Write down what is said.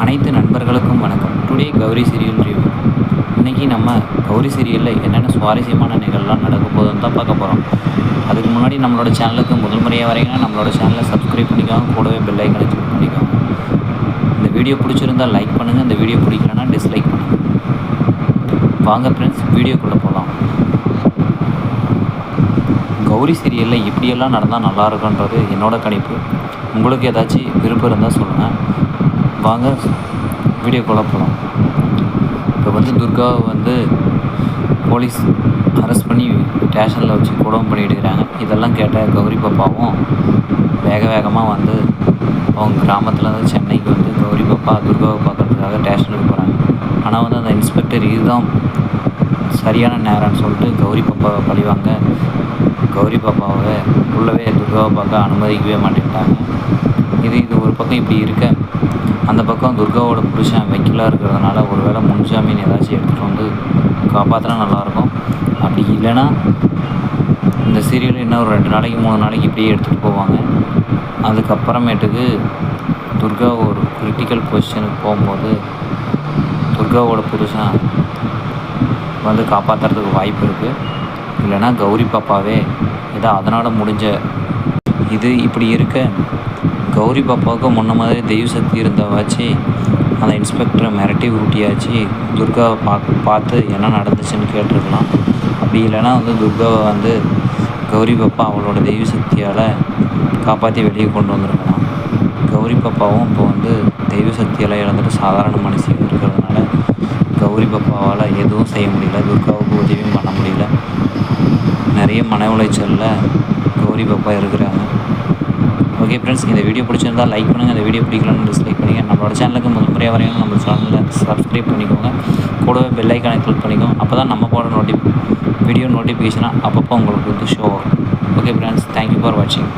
அனைத்து நண்பர்களுக்கும் வணக்கம். Today Gauri serial review. இன்றைக்கி நம்ம கௌரி சீரியலில் என்னென்ன சுவாரஸ்யமான நிகழ்லாம் நடக்க போகுதுன்னு தான் பார்க்க போகிறோம். அதுக்கு முன்னாடி நம்மளோட சேனலுக்கு முதல் முறையாக வரீங்கன்னா நம்மளோட சேனலை சப்ஸ்கிரைப் பண்ணிக்கோங்க, கூடவே பெல் ஐக்கனை கிளிக் பண்ணிக்கோங்க. இந்த வீடியோ பிடிச்சிருந்தால் லைக் பண்ணுங்கள், இந்த வீடியோ பிடிக்கலன்னா டிஸ்லைக் பண்ணுங்கள். வாங்க ஃப்ரெண்ட்ஸ், வீடியோக்குள்ளே போகலாம். கௌரி சீரியலில் இப்படியெல்லாம் நடந்தால் நல்லாயிருக்குன்றது என்னோட கணிப்பு. உங்களுக்கு ஏதாச்சும் விருப்பம் இருந்தால் சொல்லுங்கள். வாங்க வீடியோக்குள்ளே போகலாம். இப்போ துர்காவை போலீஸ் அரெஸ்ட் பண்ணி ஸ்டேஷனில் வச்சு குடம் பண்ணிட்டுருக்கிறாங்க. இதெல்லாம் கேட்ட கௌரி பாப்பாவும் வேகமாக அவங்க கிராமத்துலேருந்து சென்னைக்கு கௌரி பாப்பா துர்காவை பார்க்குறதுக்காக ஸ்டேஷனுக்கு போகிறாங்க. ஆனால் அந்த இன்ஸ்பெக்டர் இதுதான் சரியான நேரம்னு சொல்லிட்டு கௌரி பாப்பாவை பழிவாங்க கௌரி பாப்பாவை உள்ளவே துர்காவை பார்க்க அனுமதிக்கவே மாட்டேன்ட்டாங்க. இது ஒரு பக்கம் இப்படி இருக்க, அந்த பக்கம் துர்காவோட புருஷன் வக்கீலாக இருக்கிறதுனால ஒரு வேளை முன்ஜாமீன் ஏதாச்சும் எடுத்துகிட்டு காப்பாற்றினா நல்லாயிருக்கும். அப்படி இல்லைன்னா இந்த சீரியல் இன்னும் ஒரு 2 நாளைக்கு 3 நாளைக்கு இப்படியே எடுத்துகிட்டு போவாங்க. அதுக்கப்புறமேட்டுக்கு துர்கா ஒரு கிரிட்டிக்கல் பொசிஷனுக்கு போகும்போது துர்காவோட புருஷன் காப்பாற்றுறதுக்கு வாய்ப்பு இருக்குது. இல்லைன்னா கௌரி பாப்பாவே ஏதோ அதனால் முடிஞ்ச இது இப்படி இருக்க, கௌரி பாப்பாவுக்கு முன்ன மாதிரி தெய்வ சக்தி இருந்தவாச்சு அந்த இன்ஸ்பெக்டரை மிரட்டி உருட்டியாச்சு துர்காவை பார்த்து என்ன நடந்துச்சுன்னு கேட்டிருக்கலாம். அப்படி இல்லைன்னா துர்காவை கௌரி பாப்பா அவளோட தெய்வ சக்தியால் காப்பாற்றி வெளியே கொண்டு வந்திருக்கலாம். கௌரி பாப்பாவும் இப்போ தெய்வ சக்தியால் இழந்துட்டு சாதாரண மனுஷங்க இருக்கிறதுனால கௌரி பாப்பாவால் எதுவும் செய்ய முடியல, துர்காவுக்கு உதவியும் பண்ண முடியல. நிறைய மன உளைச்சலில் கௌரி பாப்பா இருக்கிறாங்க. ஓகே ஃப்ரெண்ட்ஸ், இந்த வீடியோ பிடிச்சிருந்தால் லைக் பண்ணுங்கள், இந்த வீடியோ பிடிக்கலன்னு டிஸ்லைக் பண்ணுங்கள். நம்மளோட சேனலுக்கு முதல் முறையாக வரையும் நம்ம சேனலில் சப்ஸ்கிரைப் பண்ணிக்கோங்க, கூடவே பெல் ஐக்கானை கிளிக் பண்ணிக்கோங்க. அப்போ தான் நம்ம போட வீடியோ நோட்டிஃபிகேஷனாக அப்பப்போ உங்களுக்கு ஷோ வரும். ஓகே ஃப்ரெண்ட்ஸ், தேங்க்யூ ஃபார் வாட்சிங்.